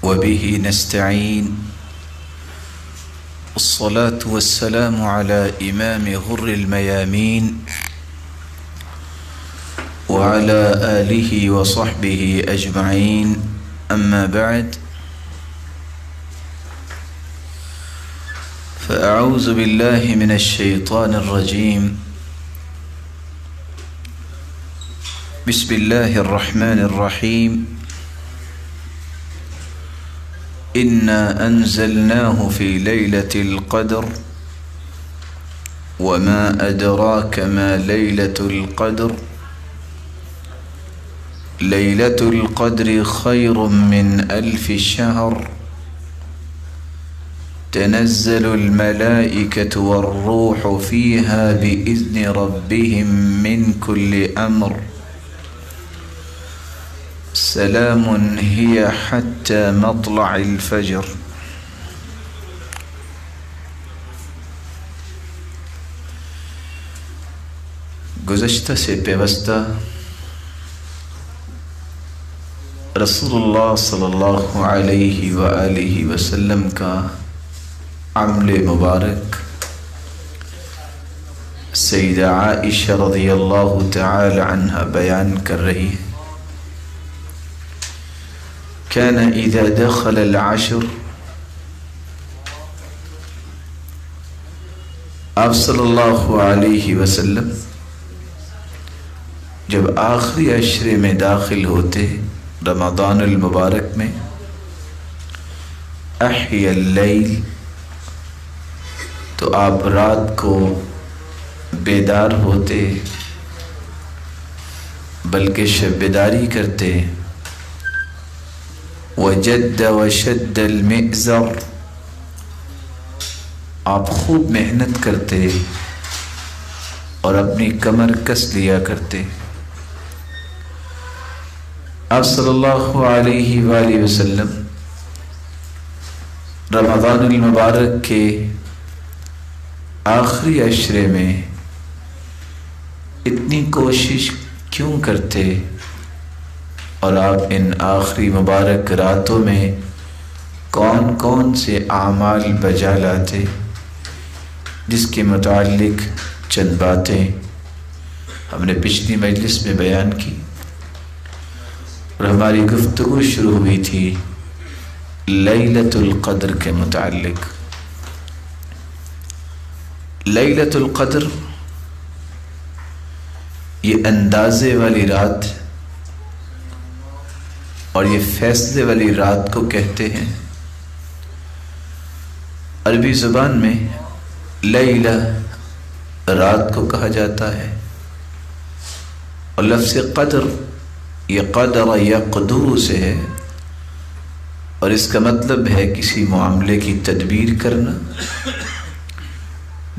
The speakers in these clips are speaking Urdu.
وبه نستعين الصلاة والسلام على إمام غر الميامين وعلى آله وصحبه أجمعين أما بعد فأعوذ بالله من الشيطان الرجيم بسم الله الرحمن الرحيم إنا أنزلناه في ليلة القدر وما أدراك ما ليلة القدر ليلة القدر خير من 1000 شهر تنزل الملائكة والروح فيها بإذن ربهم من كل أمر سلام هي حتى مطلع الفجر۔ گزشتہ سے پیوستہ رسول اللہ صلی اللہ علیہ وآلہ وسلم کا عمل مبارک سیدہ عائشہ رضی اللہ تعالی عنہ بیان کر رہی ہے۔ كان إذا دخل العشر، آپ صلی اللہ علیہ وسلم جب آخری عشرے میں داخل ہوتے رمضان المبارک میں، احیا اللیل، تو آپ رات کو بیدار ہوتے بلکہ شب بیداری کرتے، وجد وشد المئزر، آپ خوب محنت کرتے اور اپنی کمر کس لیا کرتے۔ آپ صلی اللہ علیہ وآلہ وسلم رمضان المبارک کے آخری عشرے میں اتنی کوشش کیوں کرتے، اور آپ ان آخری مبارک راتوں میں کون کون سے اعمال بجا لاتے، جس کے متعلق چند باتیں ہم نے پچھلی مجلس میں بیان کی، اور ہماری گفتگو شروع ہوئی تھی لیلۃ القدر کے متعلق۔ لیلۃ القدر یہ اندازے والی رات اور یہ فیصلے والی رات کو کہتے ہیں۔ عربی زبان میں لیلہ رات کو کہا جاتا ہے، اور لفظ قدر یہ قدر یقدر سے ہے، اور اس کا مطلب ہے کسی معاملے کی تدبیر کرنا،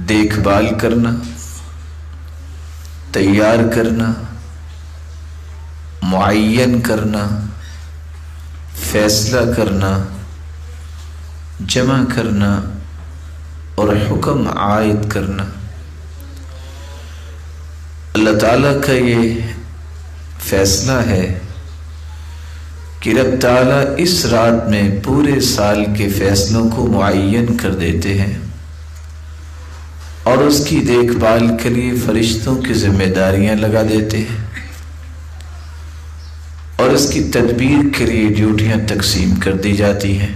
دیکھ بھال کرنا، تیار کرنا، معین کرنا، فیصلہ کرنا، جمع کرنا اور حکم عائد کرنا۔ اللہ تعالیٰ کا یہ فیصلہ ہے کہ رب تعالیٰ اس رات میں پورے سال کے فیصلوں کو معین کر دیتے ہیں، اور اس کی دیکھ بھال کے لیے فرشتوں کی ذمہ داریاں لگا دیتے ہیں، اور اس کی تدبیر کے لیے ڈیوٹیاں تقسیم کر دی جاتی ہیں۔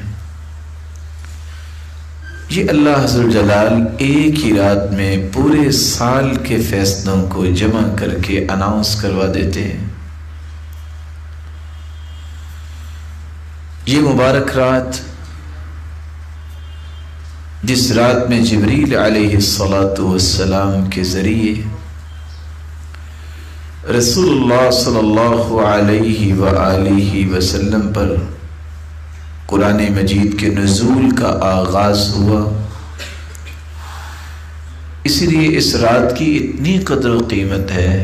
یہ اللہ عز و جلال ایک ہی رات میں پورے سال کے فیصلوں کو جمع کر کے اناؤنس کروا دیتے ہیں۔ یہ مبارک رات، جس رات میں جبریل علیہ السلام کے ذریعے رسول اللہ صلی اللہ علیہ وآلہ وسلم پر قرآن مجید کے نزول کا آغاز ہوا، اسی لیے اس رات کی اتنی قدر و قیمت ہے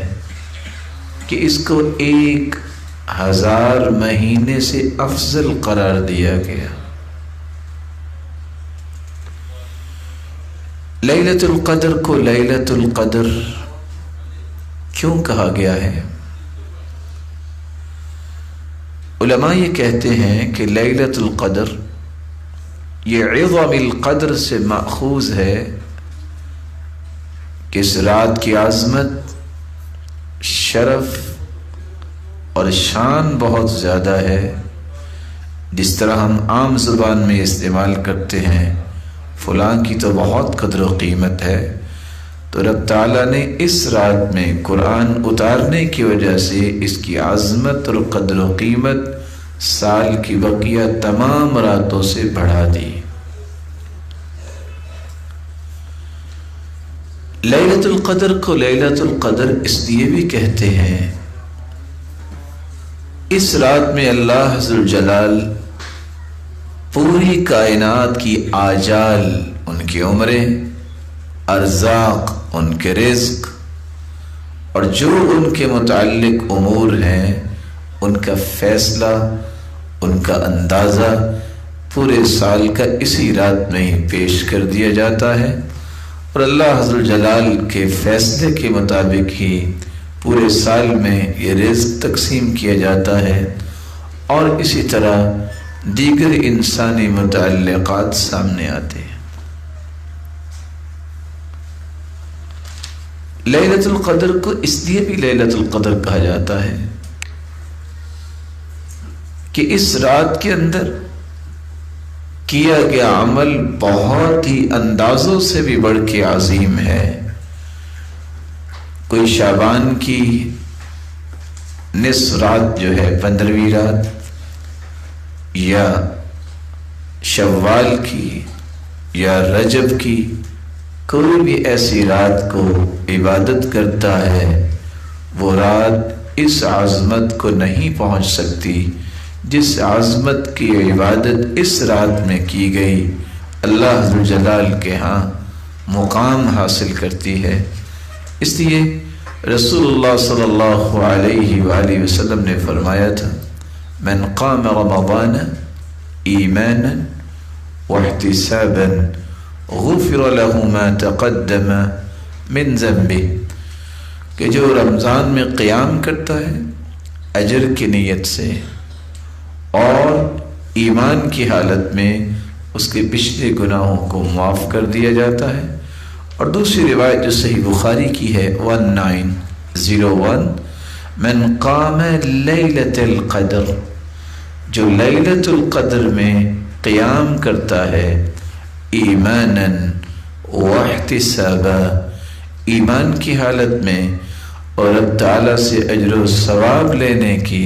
کہ اس کو 1000 مہینے سے افضل قرار دیا گیا۔ لیلۃ القدر کو لیلۃ القدر کیوں کہا گیا ہے؟ علماء یہ کہتے ہیں کہ لیلۃ القدر یہ عظم القدر سے ماخوذ ہے کہ اس رات کی عظمت، شرف اور شان بہت زیادہ ہے۔ جس طرح ہم عام زبان میں استعمال کرتے ہیں فلاں کی تو بہت قدر و قیمت ہے، تو رب تعالیٰ نے اس رات میں قرآن اتارنے کی وجہ سے اس کی عظمت اور قدر و قیمت سال کی بقیہ تمام راتوں سے بڑھا دی۔ لیلۃ القدر کو لیلۃ القدر اس لیے بھی کہتے ہیں، اس رات میں اللہ عز الجلال پوری کائنات کی آجال، ان کی عمریں، ارزاق، ان کے رزق اور جو ان کے متعلق امور ہیں ان کا فیصلہ، ان کا اندازہ پورے سال کا اسی رات میں ہی پیش کر دیا جاتا ہے، اور اللہ عز الجلال کے فیصلے کے مطابق ہی پورے سال میں یہ رزق تقسیم کیا جاتا ہے، اور اسی طرح دیگر انسانی متعلقات سامنے آتے ہیں۔ لیلۃ القدر کو اس لیے بھی لیلۃ القدر کہا جاتا ہے کہ اس رات کے اندر کیا گیا عمل بہت ہی اندازوں سے بھی بڑھ کے عظیم ہے۔ کوئی شعبان کی نصف رات جو ہے 15ویں رات، یا شوال کی یا رجب کی کوئی بھی ایسی رات کو عبادت کرتا ہے، وہ رات اس عظمت کو نہیں پہنچ سکتی جس عظمت کی عبادت اس رات میں کی گئی اللہ ذو الجلال کے ہاں مقام حاصل کرتی ہے۔ اس لیے رسول اللہ صلی اللہ علیہ وآلہ وسلم نے فرمایا تھا، من قام رمضان ایمانا واحتسابا غفر له ما تقدم من ذنبه، کہ جو رمضان میں قیام کرتا ہے اجر کی نیت سے اور ایمان کی حالت میں، اس کے پچھلے گناہوں کو معاف کر دیا جاتا ہے۔ اور دوسری روایت جو صحیح بخاری کی ہے 1901، من قام لیلۃ القدر، جو لیلۃ القدر میں قیام کرتا ہے ایمانا واحتسابا، ایمان کی حالت میں اور رب تعالیٰ سے اجر و ثواب لینے کی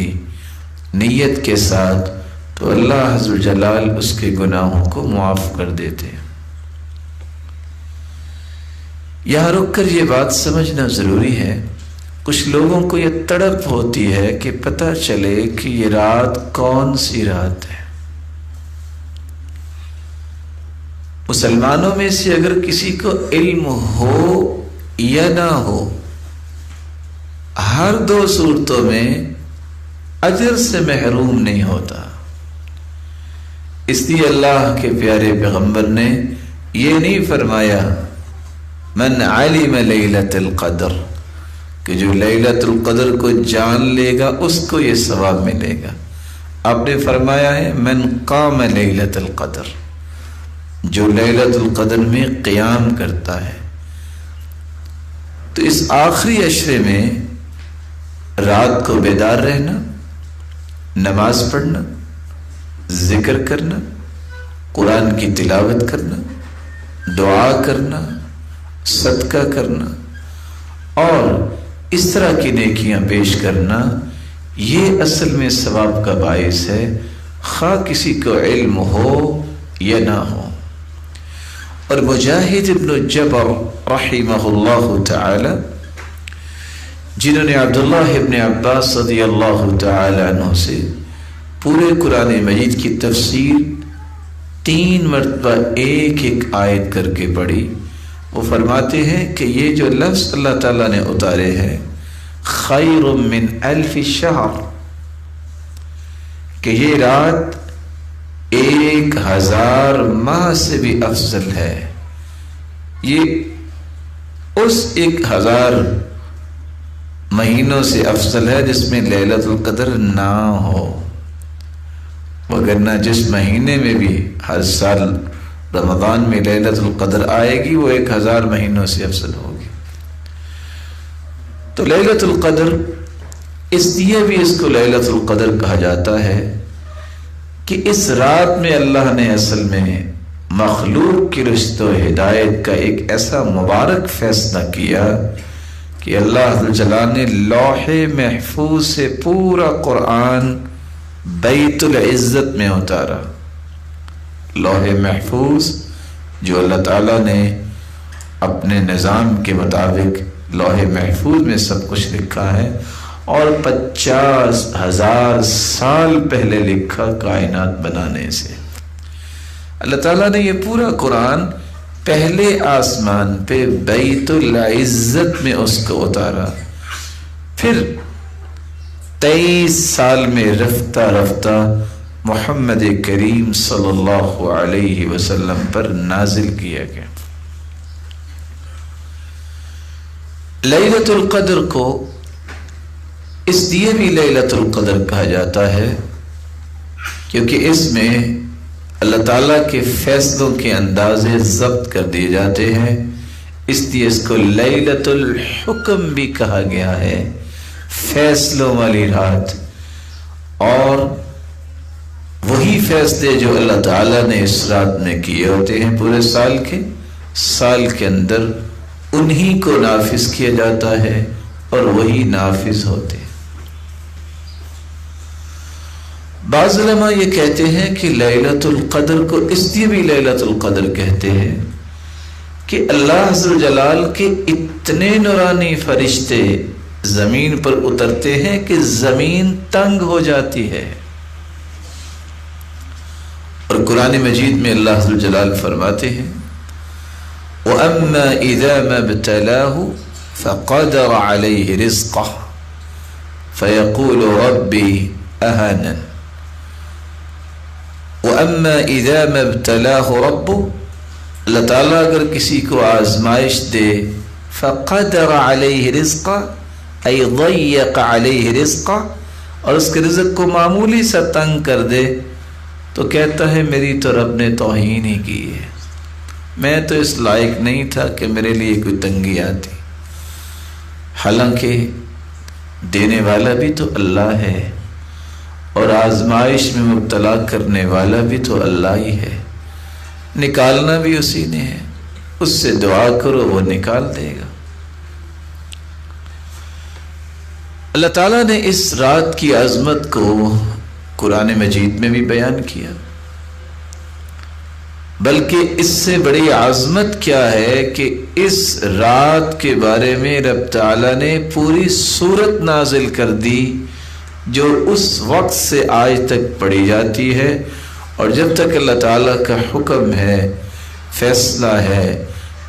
نیت کے ساتھ، تو اللہ عز و جلال اس کے گناہوں کو معاف کر دیتے ہیں۔ یہاں رک کر یہ بات سمجھنا ضروری ہے، کچھ لوگوں کو یہ تڑپ ہوتی ہے کہ پتہ چلے کہ یہ رات کون سی رات ہے۔ مسلمانوں میں سے اگر کسی کو علم ہو یا نہ ہو، ہر دو صورتوں میں اجر سے محروم نہیں ہوتا۔ اس لیے اللہ کے پیارے پیغمبر نے یہ نہیں فرمایا من علم لیلۃ القدر، کہ جو لیلۃ القدر کو جان لے گا اس کو یہ ثواب ملے گا۔ آپ نے فرمایا ہے من قام لیلۃ القدر، جو لیلۃ القدر میں قیام کرتا ہے۔ تو اس آخری عشرے میں رات کو بیدار رہنا، نماز پڑھنا، ذکر کرنا، قرآن کی تلاوت کرنا، دعا کرنا، صدقہ کرنا اور اس طرح کی نیکیاں پیش کرنا، یہ اصل میں ثواب کا باعث ہے، خواہ کسی کو علم ہو یا نہ ہو۔ اور مجاہد ابن جبر رحمہ اللہ تعالی، جنہوں نے عبداللہ ابن عباس رضی اللہ تعالی عنہ سے پورے قرآن مجید کی تفسیر 3 مرتبہ ایک ایک آیت کر کے پڑھی، وہ فرماتے ہیں کہ یہ جو لفظ اللہ تعالیٰ نے اتارے ہیں خیر من 1000 شہر، کہ یہ رات 1000 ماہ سے بھی افضل ہے، یہ اس 1000 مہینوں سے افضل ہے جس میں لیلۃ القدر نہ ہو۔ وگرنہ جس مہینے میں بھی ہر سال رمضان میں لیلۃ القدر آئے گی وہ 1000 مہینوں سے افضل ہوگی۔ تو لیلۃ القدر اس لیے بھی اس کو لیلۃ القدر کہا جاتا ہے کہ اس رات میں اللہ نے اصل میں مخلوق کی رشد و ہدایت کا ایک ایسا مبارک فیصلہ کیا کہ اللہ جلال نے لوح محفوظ سے پورا قرآن بیت العزت میں اتارا۔ لوح محفوظ جو اللہ تعالیٰ نے اپنے نظام کے مطابق لوح محفوظ میں سب کچھ لکھا ہے، اور 50,000 سال پہلے لکھا کائنات بنانے سے۔ اللہ تعالیٰ نے یہ پورا قرآن پہلے آسمان پہ بیت العزت میں اس کو اتارا، پھر 23 سال میں رفتہ رفتہ محمد کریم صلی اللہ علیہ وسلم پر نازل کیا گیا۔ لیلۃ القدر کو اس لیے بھی لیلۃ القدر کہا جاتا ہے کیونکہ اس میں اللہ تعالیٰ کے فیصلوں کے اندازے ضبط کر دیے جاتے ہیں، اس لیے اس کو لیلۃ الحکم بھی کہا گیا ہے، فیصلوں والی رات۔ اور وہی فیصلے جو اللہ تعالیٰ نے اس رات میں کیے ہوتے ہیں پورے سال کے اندر انہی کو نافذ کیا جاتا ہے اور وہی نافذ ہوتے ہیں۔ بعض علماء یہ کہتے ہیں کہ لیلۃ القدر کو اس لیے بھی لیلۃ القدر کہتے ہیں کہ اللہ عز و جلال کے اتنے نورانی فرشتے زمین پر اترتے ہیں کہ زمین تنگ ہو جاتی ہے۔ اور قرآن مجید میں اللہ عز و جلال فرماتے ہیں وَأَمَّا إِذَا مَا ابْتَلَاهُ فَقَدَرَ عَلَيْهِ رِزْقَهُ فَيَقُولُ رَبِّي أَهَانَنِ وَأَمَّا إِذَا مَا ابْتَلَاهُ رَبُّهُ، اللہ تعالیٰ اگر کسی کو آزمائش دے فَقَدَرَ عَلَيْهِ رِزْقَهُ أي ضَيَّقَ عَلَيْهِ رِزْقَهُ، اور اس کے رزق کو معمولی سا تنگ کر دے تو کہتا ہے میری تو رب نے توہین ہی کی ہے، میں تو اس لائق نہیں تھا کہ میرے لیے کوئی تنگی آتی۔ حالانکہ دینے والا بھی تو اللہ ہے اور آزمائش میں مبتلا کرنے والا بھی تو اللہ ہی ہے، نکالنا بھی اسی نے ہے، اس سے دعا کرو وہ نکال دے گا۔ اللہ تعالیٰ نے اس رات کی عظمت کو قرآن مجید میں بھی بیان کیا، بلکہ اس سے بڑی عظمت کیا ہے کہ اس رات کے بارے میں رب تعالیٰ نے پوری سورت نازل کر دی جو اس وقت سے آج تک پڑھی جاتی ہے، اور جب تک اللہ تعالیٰ کا حکم ہے، فیصلہ ہے،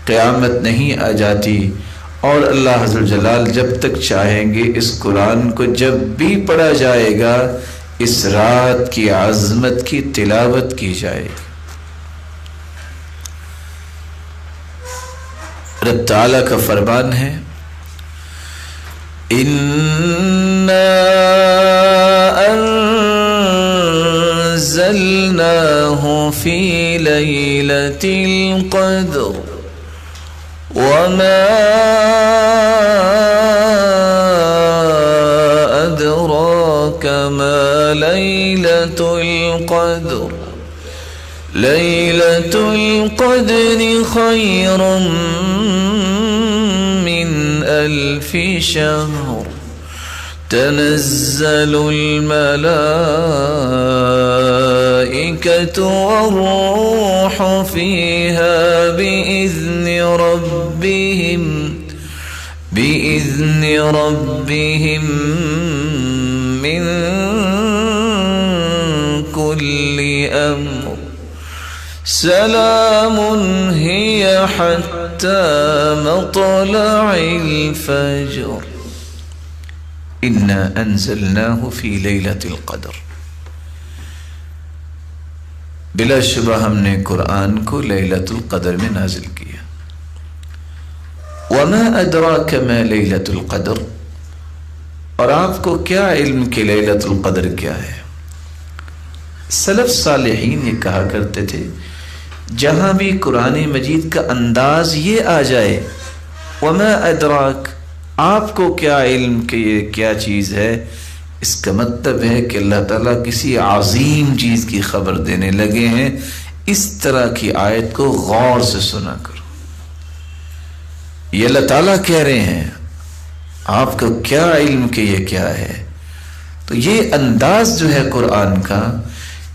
قیامت نہیں آ جاتی۔ اور اللہ عز و جلال جب تک چاہیں گے اس قرآن کو جب بھی پڑھا جائے گا اس رات کی عظمت کی تلاوت کی جائے گی۔ رب تعالیٰ کا فرمان ہے اِنَّا أَنزَلْنَاهُ فِي لَيْلَةِ الْقَدْرِ وَمَا أَدْرَاكَ مَا لَيْلَةُ الْقَدْرِ لَيْلَةُ الْقَدْرِ خَيْرٌ مِّنْ أَلْفِ شَهْرٍ تنزل الملائكة والروح فيها بإذن ربهم من كل أمر سلام هي حتى مطلع الفجر اِنَّا أَنزَلْنَاهُ فِي لَيْلَةِ الْقَدْرِ، بلا شبہ ہم نے قرآن کو لیلۃ القدر میں نازل کیا۔ وَمَا أَدْرَاكَ مَا لَيْلَةُ الْقَدْرِ، اور آپ کو کیا علم کہ لیلۃ القدر کیا ہے؟ سلف صالحین یہ کہا کرتے تھے جہاں بھی قرآن مجید کا انداز یہ آ جائے وما ادراک، آپ کو کیا علم کہ یہ کیا چیز ہے، اس کا مطلب ہے کہ اللہ تعالیٰ کسی عظیم چیز کی خبر دینے لگے ہیں، اس طرح کی آیت کو غور سے سنا کرو۔ یہ اللہ تعالیٰ کہہ رہے ہیں آپ کو کیا علم کہ یہ کیا ہے۔ تو یہ انداز جو ہے قرآن کا،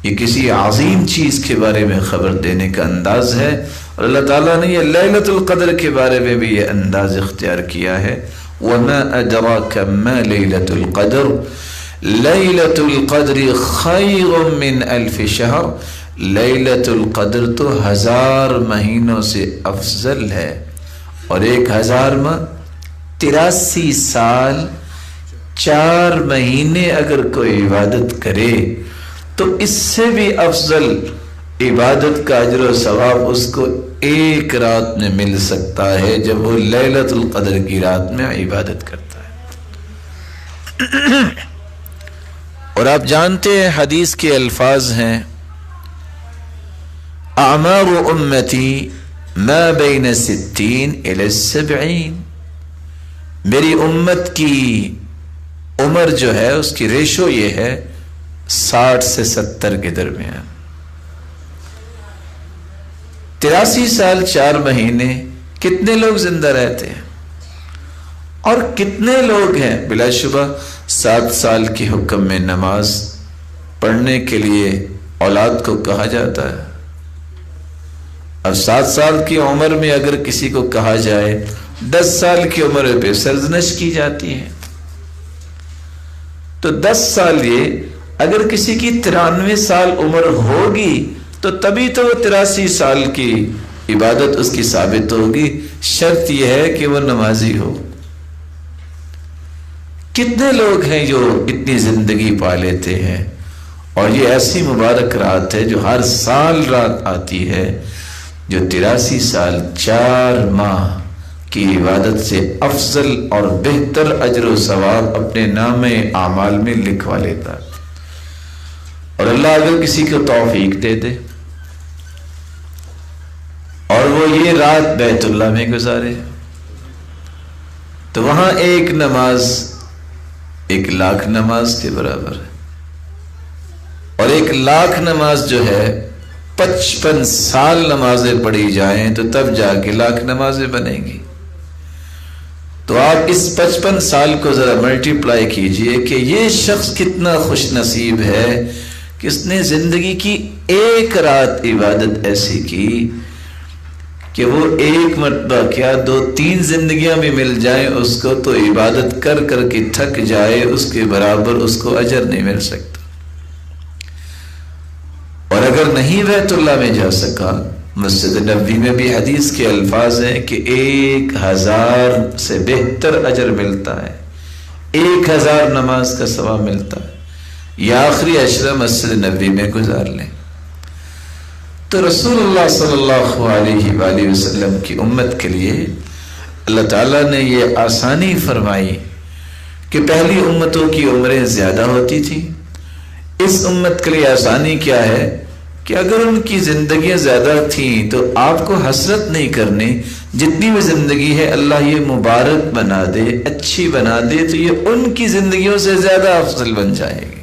یہ کسی عظیم چیز کے بارے میں خبر دینے کا انداز ہے، اور اللہ تعالیٰ نے یہ لیلۃ القدر کے بارے میں بھی یہ انداز اختیار کیا ہے۔ وَمَا أَدْرَاكَ مَا لَيْلَةُ الْقَدْرِ لیلۃ القدر خیر من الف شہر، لیلۃ القدر تو 1000 مہینوں سے افضل ہے، اور 1000 ماہ 83 سال 4 مہینے اگر کوئی عبادت کرے تو اس سے بھی افضل عبادت کا اجر و ثواب اس کو ایک رات میں مل سکتا ہے جب وہ لیلۃ القدر کی رات میں عبادت کرتا ہے۔ اور آپ جانتے ہیں حدیث کے الفاظ ہیں اعمار امتی ما بین 60 الی 70، میری امت کی عمر جو ہے اس کی ریشو یہ ہے 60 سے 70 کے درمیان۔ 83 سال 4 مہینے کتنے لوگ زندہ رہتے ہیں، اور کتنے لوگ ہیں بلا شبہ 7 سال کی حکم میں نماز پڑھنے کے لیے اولاد کو کہا جاتا ہے۔ اب 7 سال کی عمر میں اگر کسی کو کہا جائے 10 سال کی عمر پہ سرزنش کی جاتی ہے، تو 10 سال یہ اگر کسی کی 93 سال عمر ہوگی تو تبھی تو وہ 83 سال کی عبادت اس کی ثابت ہوگی، شرط یہ ہے کہ وہ نمازی ہو۔ کتنے لوگ ہیں جو اتنی زندگی پا لیتے ہیں، اور یہ ایسی مبارک رات ہے جو ہر سال رات آتی ہے جو 83 سال 4 ماہ کی عبادت سے افضل اور بہتر اجر و ثواب اپنے نام اعمال میں لکھوا لیتا ہے۔ اور اللہ اگر کسی کو توفیق دے دے اور وہ یہ رات بیت اللہ میں گزارے تو وہاں ایک نماز 1,00,000 نماز کے برابر ہے، اور 1,00,000 نماز جو ہے 55 سال نمازیں پڑھی جائیں تو تب جا کے 1,00,000 نمازیں بنیں گی۔ تو آپ اس 55 سال کو ذرا ملٹیپلائی کیجئے کہ یہ شخص کتنا خوش نصیب ہے کہ اس نے زندگی کی ایک رات عبادت ایسی کی کہ وہ ایک مرتبہ کیا 2-3 زندگیاں بھی مل جائیں اس کو تو عبادت کر کر کے تھک جائے، اس کے برابر اس کو اجر نہیں مل سکتا۔ اور اگر نہیں بیت اللہ میں جا سکا، مسجد نبوی میں بھی حدیث کے الفاظ ہیں کہ 1000 سے بہتر اجر ملتا ہے، 1000 نماز کا ثواب ملتا ہے، یا آخری عشرہ مسجد نبوی میں گزار لیں۔ تو رسول اللہ صلی اللہ علیہ وآلہ وسلم کی امت کے لیے اللہ تعالیٰ نے یہ آسانی فرمائی کہ پہلی امتوں کی عمریں زیادہ ہوتی تھیں، اس امت کے لیے آسانی کیا ہے کہ اگر ان کی زندگیاں زیادہ تھیں تو آپ کو حسرت نہیں کرنی، جتنی بھی زندگی ہے اللہ یہ مبارک بنا دے، اچھی بنا دے تو یہ ان کی زندگیوں سے زیادہ افضل بن جائے گی۔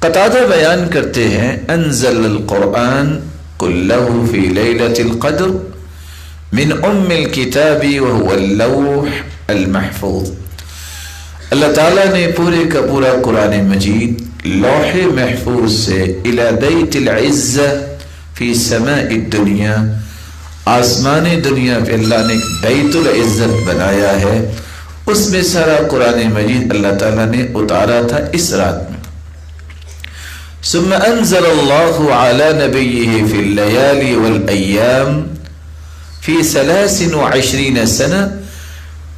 قتادہ بیان کرتے ہیں انزل القرآن كله في ليلة القدر من ام الكتاب وهو اللوح المحفوظ، اللہ تعالیٰ نے پورے کا پورا قرآن مجید لوح محفوظ سے الى بیت العزہ فی سماء الدنیا، آسمان دنیا پہ اللہ نے بیت العزت بنایا ہے، اس میں سارا قرآن مجید اللہ تعالیٰ نے اتارا تھا اس رات میں۔ ثم انزل اللہ علی نبیہ فی اللیالی والایام فی 23 سنہ،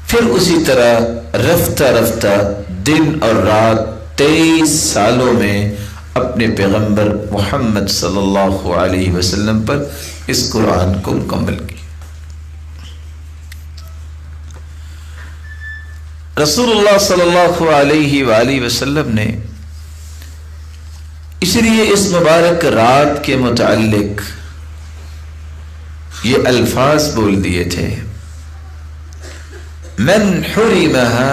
پھر اسی طرح رفتہ رفتہ دن اور رات 23 سالوں میں اپنے پیغمبر محمد صلی اللہ علیہ وسلم پر اس قرآن کو مکمل کیا۔ رسول اللہ صلی اللہ علیہ وآلہ وسلم نے اس لیے اس مبارک رات کے متعلق یہ الفاظ بول دیے تھے، من حرمها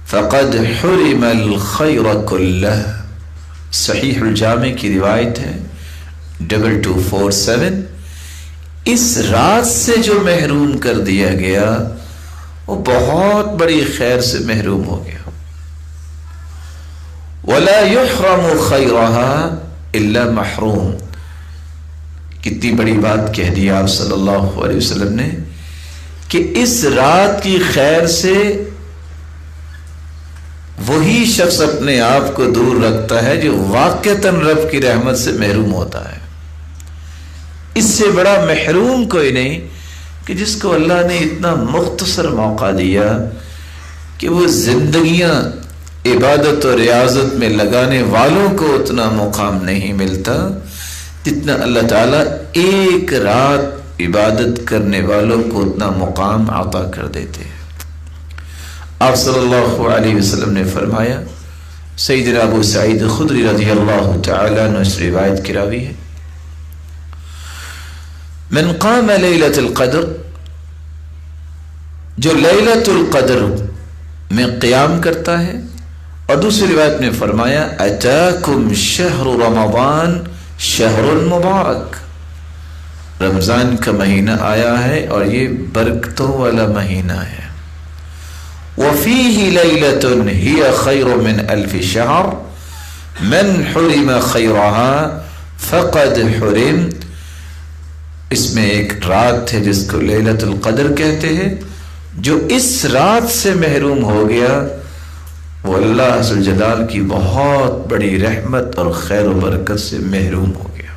فقد حرم الخیر کلہ۔ صحیح الجامع کی روایت ہے 2247۔ اس رات سے جو محروم کر دیا گیا وہ بہت بڑی خیر سے محروم ہو گیا۔ وَلَا يُحْرَمُ خَيْرَهَا إِلَّا مَحْرُوم۔ کتنی بڑی بات کہہ دی آپ صلی اللہ علیہ وسلم نے کہ اس رات کی خیر سے وہی شخص اپنے آپ کو دور رکھتا ہے جو واقعتاً رب کی رحمت سے محروم ہوتا ہے۔ اس سے بڑا محروم کوئی نہیں کہ جس کو اللہ نے اتنا مختصر موقع دیا کہ وہ زندگیاں عبادت و ریاضت میں لگانے والوں کو اتنا مقام نہیں ملتا جتنا اللہ تعالیٰ ایک رات عبادت کرنے والوں کو اتنا مقام عطا کر دیتے ہیں۔ آپ صلی اللہ علیہ وسلم نے فرمایا، سیدنا ابو سعید خدری رضی اللہ تعالیٰ عنہ اس روایت کی راوی ہے، من قام لیلۃ القدر، جو لیلۃ القدر میں قیام کرتا ہے۔ اور دوسری روایت میں فرمایا اتاکم شہر رمضان شہر مبارک، رمضان کا مہینہ آیا ہے اور یہ برکتوں والا مہینہ ہے۔ وفیہ لیلۃ ہی خیر من الف شہر من حرم خیرها فقد حرم۔ اس میں ایک رات ہے جس کو لیلۃ القدر کہتے ہیں، جو اس رات سے محروم ہو گیا وہ اللہ ذو الجلال کی بہت بڑی رحمت اور خیر و برکت سے محروم ہو گیا۔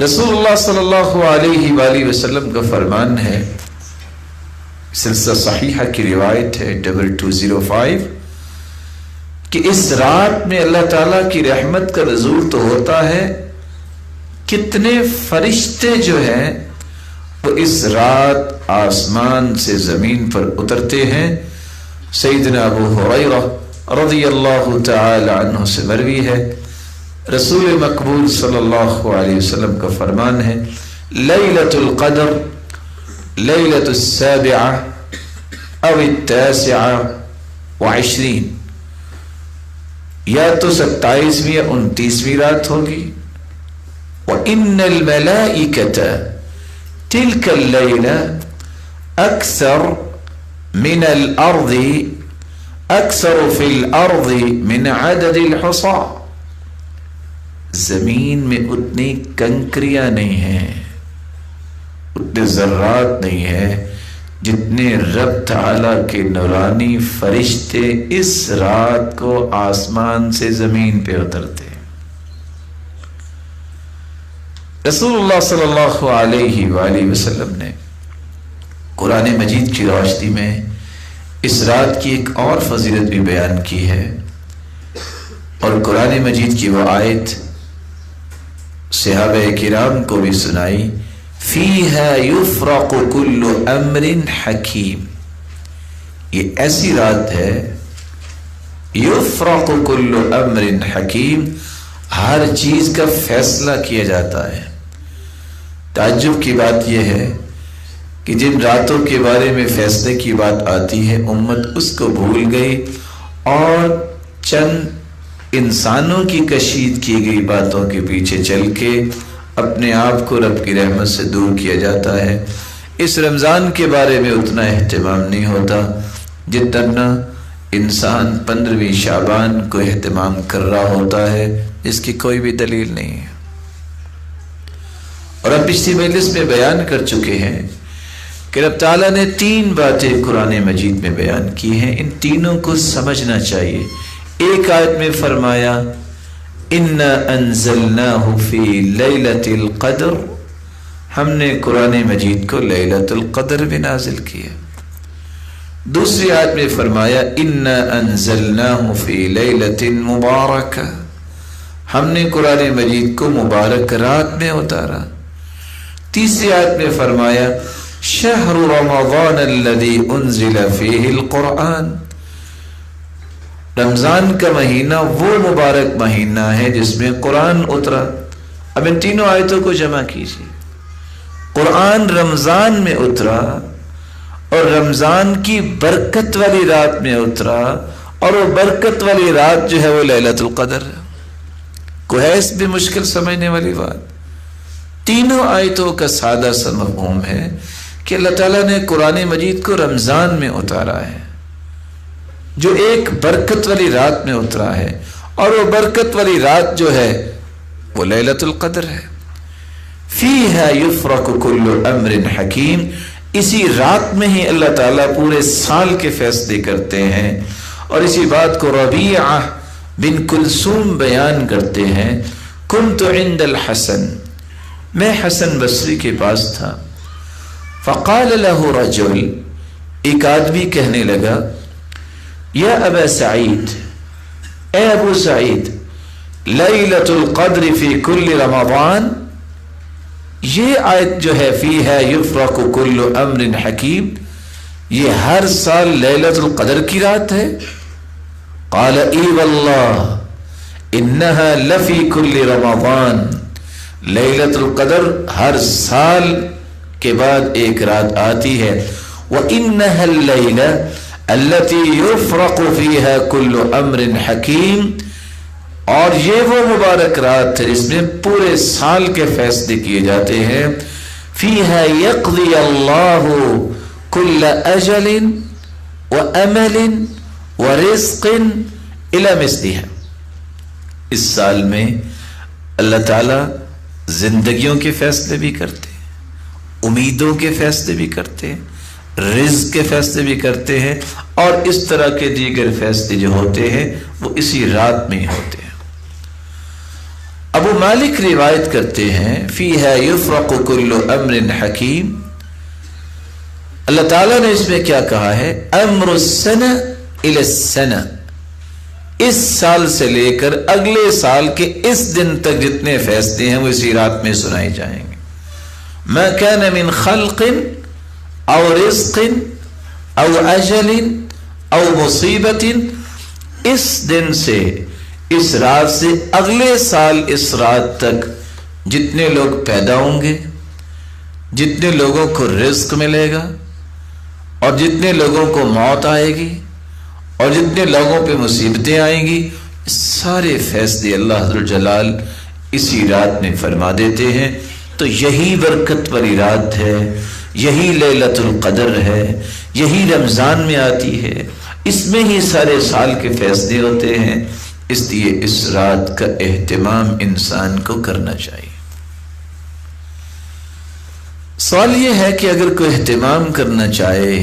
رسول اللہ صلی اللہ علیہ وآلہ وسلم کا فرمان ہے، سلسلہ صحیحہ کی روایت ہے 2205، کہ اس رات میں اللہ تعالیٰ کی رحمت کا نزول تو ہوتا ہے، کتنے فرشتے جو ہیں وہ اس رات آسمان سے زمین پر اترتے ہیں۔ سیدنا ابو ہریرہ رضی اللہ تعالی عنہ سے مروی ہے، رسول مقبول صلی اللہ علیہ وسلم کا فرمان ہے، لیلۃ القدر لیلۃ السابعہ او التاسعہ وعشرین، یا تو 27ویں یا 29ویں رات ہوگی۔ وَإِنَّ الْمَلَائِكَةَ تِلْكَ اللَّيْلَةَ أَكْثَرُ مِنَ الْأَرْضِ أَكْثَرُ فِي الْأَرْضِ مِنْ عَدَدِ الْحُصَاةِ، زمین میں اتنی کنکریاں نہیں ہیں، اتنے ذرات نہیں ہیں جتنے رب تعالیٰ کے نورانی فرشتے اس رات کو آسمان سے زمین پہ اترتے ہیں۔ رسول اللہ صلی اللہ علیہ وآلہ وسلم نے قرآن مجید کی روشنی میں اس رات کی ایک اور فضیلت بھی بیان کی ہے، اور قرآن مجید کی وہ آیت صحابہ کرام کو بھی سنائی، فیہا یفرق کل امر حکیم، یہ ایسی رات ہے یفرق کل امر حکیم، ہر چیز کا فیصلہ کیا جاتا ہے۔ تعجب کی بات یہ ہے کہ جن راتوں کے بارے میں فیصلے کی بات آتی ہے امت اس کو بھول گئی، اور چند انسانوں کی کشید کی گئی باتوں کے پیچھے چل کے اپنے آپ کو رب کی رحمت سے دور کیا جاتا ہے۔ اس رمضان کے بارے میں اتنا اہتمام نہیں ہوتا جتنا انسان 15ویں شعبان کو اہتمام کر رہا ہوتا ہے، جس کی کوئی بھی دلیل نہیں ہے۔ اور اب پچھلی مجلس میں بیان کر چکے ہیں کہ رب تعالیٰ نے 3 باتیں قرآن مجید میں بیان کی ہیں، ان تینوں کو سمجھنا چاہیے۔ ایک آیت میں فرمایا اِنَّا أَنزَلْنَاهُ فِي لَيْلَةِ الْقَدْرِ، ہم نے قرآن مجید کو لیلۃ القدر میں نازل کیا۔ دوسری آیت میں فرمایا اِنَّا أَنزَلْنَاهُ فِي لَيْلَةٍ مُبَارَكَةٍ، ہم نے قرآن مجید کو مبارک رات میں اتارا۔ تیسری آیت میں فرمایا شہر رمضان الذي انزل فيه القرآن، رمضان کا مہینہ وہ مبارک مہینہ ہے جس میں قرآن اترا. اب ان تینوں آیتوں کو جمع کیجیے. قرآن رمضان میں اترا اور رمضان کی برکت والی رات میں اترا، اور وہ برکت والی رات جو ہے وہ لیلۃ القدر ہے. کوئی ہے اس بھی مشکل سمجھنے والی بات؟ تینوں آیتوں کا سادہ سا مفہوم ہے کہ اللہ تعالیٰ نے قرآن مجید کو رمضان میں اتارا ہے، جو ایک برکت والی رات میں اترا ہے، اور وہ برکت والی رات جو ہے وہ لیلۃ القدر ہے. فیہا یفرق کل امر حکیم. اسی رات میں ہی اللہ تعالیٰ پورے سال کے فیصلے کرتے ہیں. اور اسی بات کو ربیعہ بن کلثوم بیان کرتے ہیں. کنت عند الحسن، میں حسن بصری کے پاس تھا. فقال له رجل، ایک آدمی کہنے لگا، یا ابا سعید، اے ابو سعید، لیلۃ القدر فی کل رمضان، یہ آیت جو ہے فیہا یفرق کل امر حکیم، یہ ہر سال لیلۃ القدر کی رات ہے؟ قال ای واللہ انہا لفی کل رمضان، لیلۃ القدر ہر سال کے بعد ایک رات آتی ہے. وَإِنَّهَا اللَّيْلَةُ الَّتِي يُفْرَقُ فِيهَا كُلُّ أَمْرٍ حَكِيمٍ، اور یہ وہ مبارک رات ہے جس میں پورے سال کے فیصلے کیے جاتے ہیں. فِيهَا يَقْضِيَ اللَّهُ كُلَّ أَجَلٍ وَأَمَلٍ وَرِزْقٍ إِلَى مِثْلِهَا. اس سال میں اللہ تعالیٰ زندگیوں کے فیصلے بھی کرتے ہیں، امیدوں کے فیصلے بھی کرتے ہیں، رزق کے فیصلے بھی کرتے ہیں، اور اس طرح کے دیگر فیصلے جو ہوتے ہیں وہ اسی رات میں ہی ہوتے ہیں. ابو مالک روایت کرتے ہیں فیہا یفرق کل امر حکیم. اللہ تعالیٰ نے اس میں کیا کہا ہے؟ امر السنہ الی السنہ، اس سال سے لے کر اگلے سال کے اس دن تک جتنے فیصلے ہیں وہ اسی رات میں سنائے جائیں گے. ما كان من خلق او رزق او اجل او مصیبت، اس دن سے، اس رات سے اگلے سال اس رات تک جتنے لوگ پیدا ہوں گے، جتنے لوگوں کو رزق ملے گا، اور جتنے لوگوں کو موت آئے گی، اور جتنے لوگوں پہ مصیبتیں آئیں گی، سارے فیصلے اللہ حضرت جلال اسی رات میں فرما دیتے ہیں. تو یہی برکت والی رات ہے، یہی لیلۃ القدر ہے، یہی رمضان میں آتی ہے، اس میں ہی سارے سال کے فیصلے ہوتے ہیں. اس لیے اس رات کا اہتمام انسان کو کرنا چاہیے. سوال یہ ہے کہ اگر کوئی اہتمام کرنا چاہے،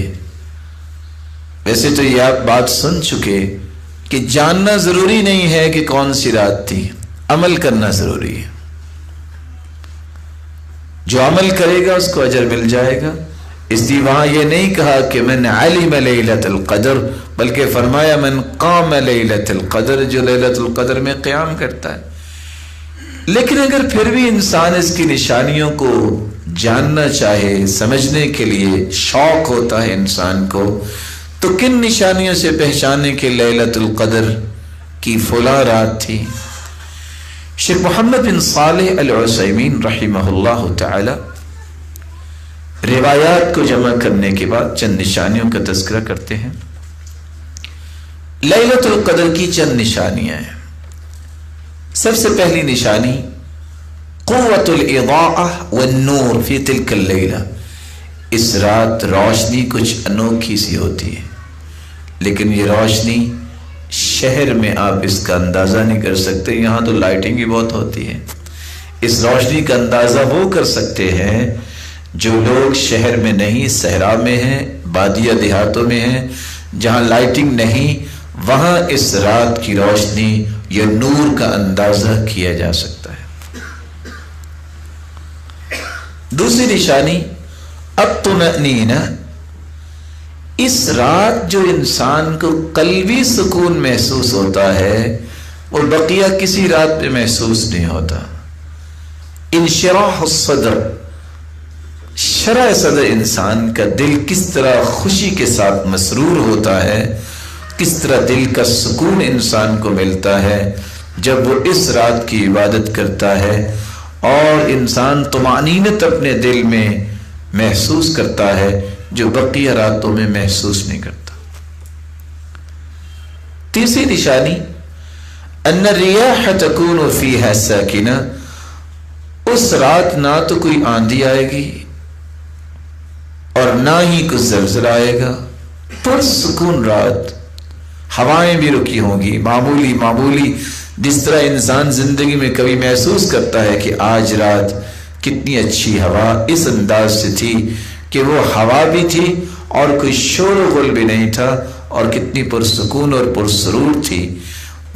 ویسے تو یہ آپ بات سن چکے کہ جاننا ضروری نہیں ہے کہ کون سی رات تھی، عمل کرنا ضروری ہے. جو عمل کرے گا اس کو اجر مل جائے گا. اس لیے وہاں یہ نہیں کہا کہ من علم لیلۃ القدر، بلکہ فرمایا من قام لیلۃ القدر، جو لیلۃ القدر میں قیام کرتا ہے. لیکن اگر پھر بھی انسان اس کی نشانیوں کو جاننا چاہے، سمجھنے کے لیے شوق ہوتا ہے انسان کو، تو کن نشانیوں سے پہچانے کہ لیلۃ القدر کی فلاں رات تھی؟ شیخ محمد بن صالح العثیمین رحمہ اللہ تعالی روایات کو جمع کرنے کے بعد چند نشانیوں کا تذکرہ کرتے ہیں. لیلۃ القدر کی چند نشانیاں ہیں. سب سے پہلی نشانی قوت الاضاءہ والنور فی تلک اللیلہ، اس رات روشنی کچھ انوکھی سی ہوتی ہے، لیکن یہ روشنی شہر میں آپ اس کا اندازہ نہیں کر سکتے. یہاں تو لائٹنگ ہی بہت ہوتی ہے. اس روشنی کا اندازہ وہ کر سکتے ہیں جو لوگ شہر میں نہیں، صحرا میں ہیں، بادیہ دیہاتوں میں ہیں، جہاں لائٹنگ نہیں، وہاں اس رات کی روشنی یا نور کا اندازہ کیا جا سکتا ہے. دوسری نشانی الطمأنینہ، اس رات جو انسان کو قلبی سکون محسوس ہوتا ہے وہ بقیہ کسی رات میں محسوس نہیں ہوتا. انشراح الصدر، شرح صدر انسان کا دل کس طرح خوشی کے ساتھ مسرور ہوتا ہے کس طرح دل کا سکون انسان کو ملتا ہے جب وہ اس رات کی عبادت کرتا ہے، اور انسان طمأنینت اپنے دل میں محسوس کرتا ہے جو بقیہ راتوں میں محسوس نہیں کرتا۔ تیسری نشانی ان الریاح تکون فیہا ساکنہ، اس رات نہ تو کوئی آندھی آئے گی اور نہ ہی کوئی زلزلہ آئے گا، پرسکون رات، ہوائیں بھی رکی ہوں گی، معمولی جس طرح انسان زندگی میں کبھی محسوس کرتا ہے کہ آج رات کتنی اچھی ہوا، اس انداز سے تھی کہ وہ ہوا بھی تھی اور کوئی شور و غل بھی نہیں تھا، اور کتنی پرسکون اور پرسرور تھی۔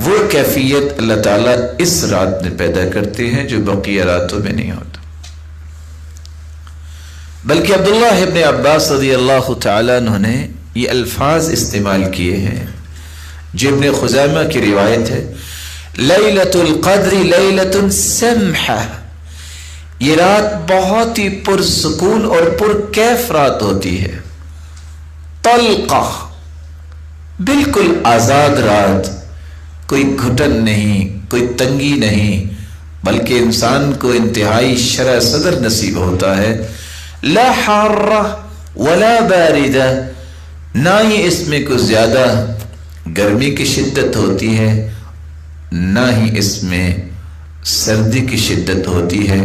وہ کیفیت اللہ تعالیٰ اس رات میں پیدا کرتے ہیں جو بقیہ راتوں میں نہیں ہوتا۔ بلکہ عبداللہ ابن عباس رضی اللہ تعالیٰ عنہ نے یہ الفاظ استعمال کیے ہیں جو ابن خزیمہ کی روایت ہے، لیلۃ القدر لیلۃ سمحہ، یہ رات بہت ہی پرسکون اور پرکیف رات ہوتی ہے، طلقہ، بالکل آزاد رات، کوئی گھٹن نہیں، کوئی تنگی نہیں، بلکہ انسان کو انتہائی شرح صدر نصیب ہوتا ہے، لا حارہ ولا باردہ، نہ ہی اس میں کوئی زیادہ گرمی کی شدت ہوتی ہے نہ ہی اس میں سردی کی شدت ہوتی ہے،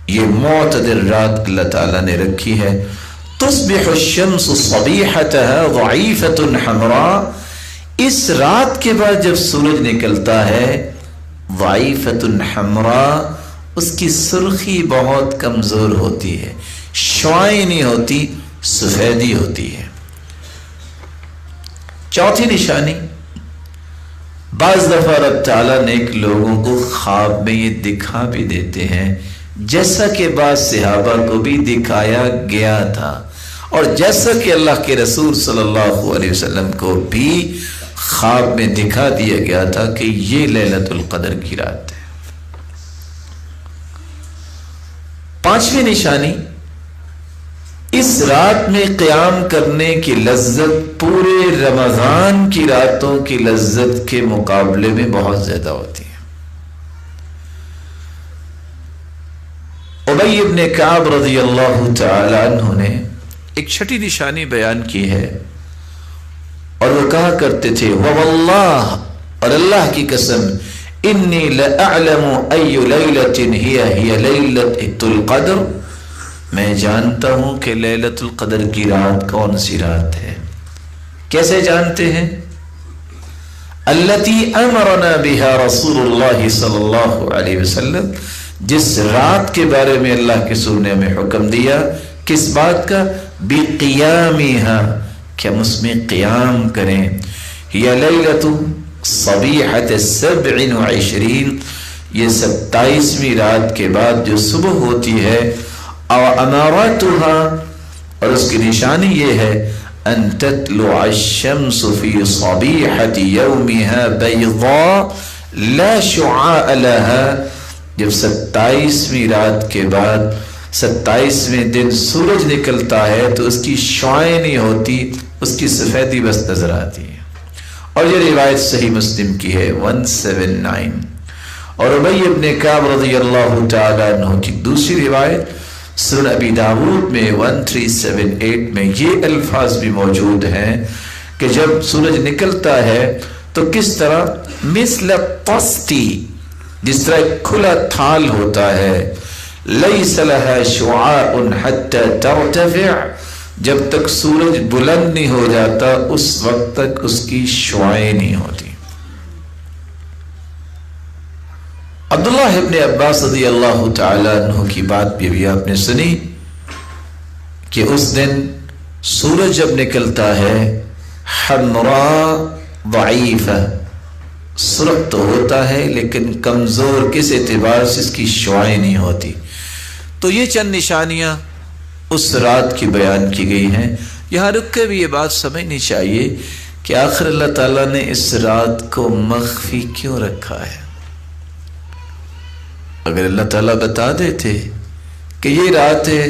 یہ معتدل رات اللہ تعالیٰ نے رکھی ہے۔ تصبح الشمس صبیحتها ضعیفة حمراء، اس رات کے بعد جب سورج نکلتا ہے، ضعیفة حمراء، اس کی سرخی بہت کمزور ہوتی ہے، شعاعیں نہیں ہوتی، سفیدی ہوتی ہے۔ چوتھی نشانی، بعض دفعہ رب تعالیٰ نیک لوگوں کو خواب میں یہ دکھا بھی دیتے ہیں، جیسا کہ بعض صحابہ کو بھی دکھایا گیا تھا، اور جیسا کہ اللہ کے رسول صلی اللہ علیہ وسلم کو بھی خواب میں دکھا دیا گیا تھا کہ یہ لیلۃ القدر کی رات ہے۔ پانچویں نشانی، اس رات میں قیام کرنے کی لذت پورے رمضان کی راتوں کی لذت کے مقابلے میں بہت زیادہ ہوتی ہے۔ ابی ابن کعب رضی اللہ تعالی عنہ نے ایک چھٹی نشانی بیان کی ہے، اور وہ کہا کرتے تھے، وَوَاللَّهِ، اور اللہ کی قسم، انی لَأَعْلَمُ أَيُّ لَيْلَةٍ هِيَ لَيْلَةُ الْقَدْرِ، میں جانتا ہوں کہ لیلۃ القدر کی رات کون سی رات ہے۔ کیسے جانتے ہیں؟ التي امرنا بها رسول اللہ صلی اللہ علیہ وسلم، جس رات کے بارے میں اللہ کے رسول نے ہمیں حکم دیا، کس بات کا؟ بقیامها، کہ ہم اس میں قیام کریں۔ یہ لیلۃ صبیحۃ 27، یہ 27ویں رات کے بعد جو صبح ہوتی ہے، اور اماراتها، اور اس کی نشانی یہ ہے، ان تطلع الشمس فی صبیحۃ یومها بیضاء لا شعاع لها، جب 27ویں رات کے بعد 27ویں دن سورج نکلتا ہے تو اس کی شعاعیں نہیں ہوتی، اس کی سفیدی بس نظر آتی ہے۔ اور یہ روایت صحیح مسلم کی ہے 179۔ اور ابی ابن کعب رضی اللہ تعالیٰ عنہ کی دوسری روایت سنن ابی داود میں 1378 میں یہ الفاظ بھی موجود ہیں کہ جب سورج نکلتا ہے تو کس طرح، مثل الطستی، جس طرح ایک کھلا تھال ہوتا ہے، لیس لها شعاع حتى ترتفع، جب تک سورج بلند نہیں ہو جاتا اس وقت تک اس کی شعاعیں نہیں ہوتی۔ عبداللہ ابن عباس رضی اللہ تعالی عنہ کی بات بھی آپ نے سنی کہ اس دن سورج جب نکلتا ہے، حمراء ضعیفہ، سرخ تو ہوتا ہے لیکن کمزور، کس اعتبار سے؟ اس کی شعاعیں نہیں ہوتی۔ تو یہ چند نشانیاں اس رات کی بیان کی گئی ہیں۔ یہاں رک کے بھی یہ بات سمجھنی چاہیے کہ آخر اللہ تعالیٰ نے اس رات کو مخفی کیوں رکھا ہے؟ اگر اللہ تعالیٰ بتا دیتے کہ یہ رات ہے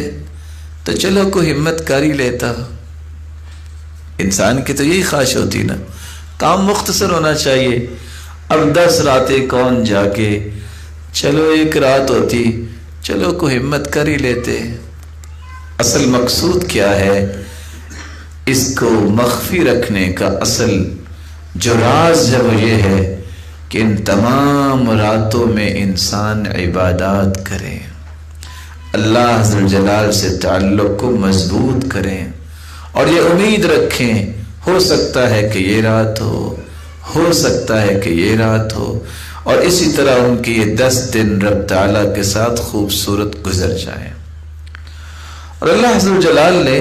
تو چلو کوئی ہمت کر ہی لیتا، انسان کی تو یہی خواہش ہوتی نا، کام مختصر ہونا چاہیے. اب 10 راتیں کون جا کے، چلو 1 رات ہوتی، چلو کو ہمت کر ہی لیتے. اصل مقصود کیا ہے؟ اس کو مخفی رکھنے کا اصل جو راز ہے وہ یہ ہے کہ ان تمام راتوں میں انسان عبادات کرے، اللہ عز و جلال سے تعلق کو مضبوط کریں، اور یہ امید رکھیں ہو سکتا ہے کہ یہ رات ہو سکتا ہے کہ یہ رات ہو، اور اسی طرح ان کی یہ 10 دن رب تعالیٰ کے ساتھ خوبصورت گزر جائیں. اور اللہ عز و جلال نے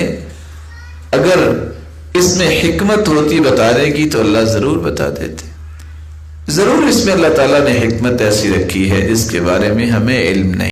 اگر اس میں حکمت ہوتی بتانے کی تو اللہ ضرور بتا دیتے. ضرور اس میں اللہ تعالیٰ نے حکمت ایسی رکھی ہے جس کے بارے میں ہمیں علم نہیں.